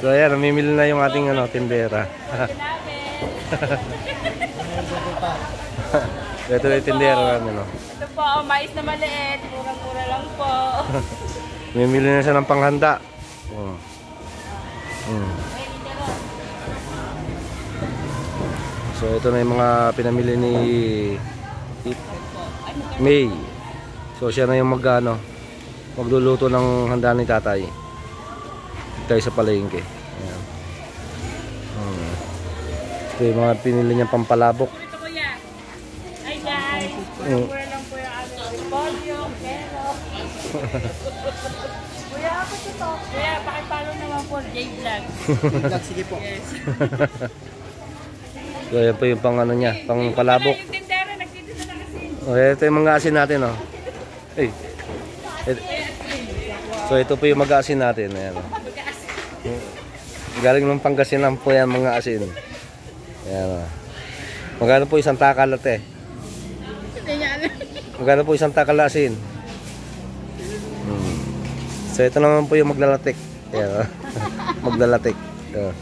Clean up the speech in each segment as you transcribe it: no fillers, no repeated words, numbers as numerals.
So ayan, namimili na yung ating ano, tindera. Ito yung tindera namin. No? Ito po, mais na maliit. Murang-mura lang po. Namimili na siya ng panghanda. So ito na yung mga pinamili ni May. So siya na yung magluluto ng handa ni tatay. Tayo sa palengke. Ayan. Ito yung mga pinili niyang pampalabok. Ito kuya. Hi guys. Mura lang po yung aming repolyo, kero. Kuya, ako ito. Kuya, pakipalo naman po J-Vlog. J-Vlog, sige po. Yes. So ayan po yung pang ano niya, pang palabok. Yung tindera, nagtitinda na kasi. Ito yung mga asin natin. So ito po yung mag-asin natin. Ayan. Galing ng Pangasinan po yan mga asin. Ayan. Magkano po isang takal ate? Magkano po isang takal asin? So ito naman po yung maglalatik. Ayan. Maglalatik. Ayan.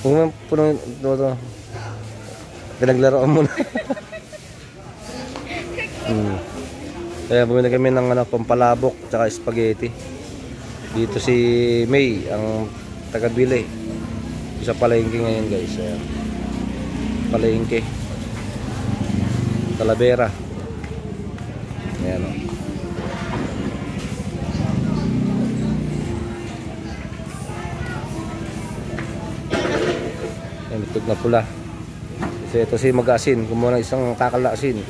Kung naman po ito. Pinaglaroan muna. Kaya bumili kami ng pampalabok tsaka spaghetti. Dito si May ang taga-bili sa palengke ngayon guys. Ayan. Palengke Talavera. Ayan o. Ayan, itog na pula. Kasi ito si mag-asin. Kumuha ng isang takal na asin.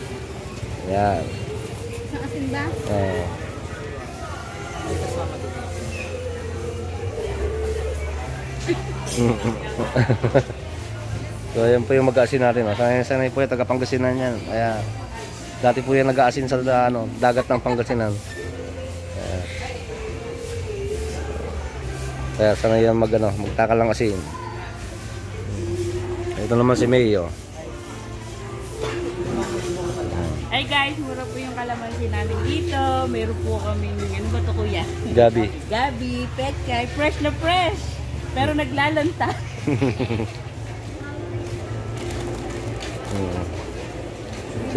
Ayan. Isang asin ba? So ayan po yung mag-aasin natin. Sanay po yung taga-Pangasinan yan. Kaya dati po yung nag-aasin sa dagat ng Pangasinan. Kaya sanay yan magtakal ng asin. Ito naman si May. Hi guys, mura po yung kalamansi namin dito. Meron po kami, ano ba ito kuya? Gabi. Gabi, petchay, fresh na fresh. Pero naglalanta.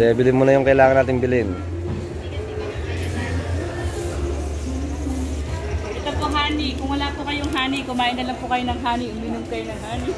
So bilhin mo na yung kailangan natin bilhin. Ito po honey. Kung wala po kayong honey, kumain na lang po kayo ng honey. Uminom kayo ng honey.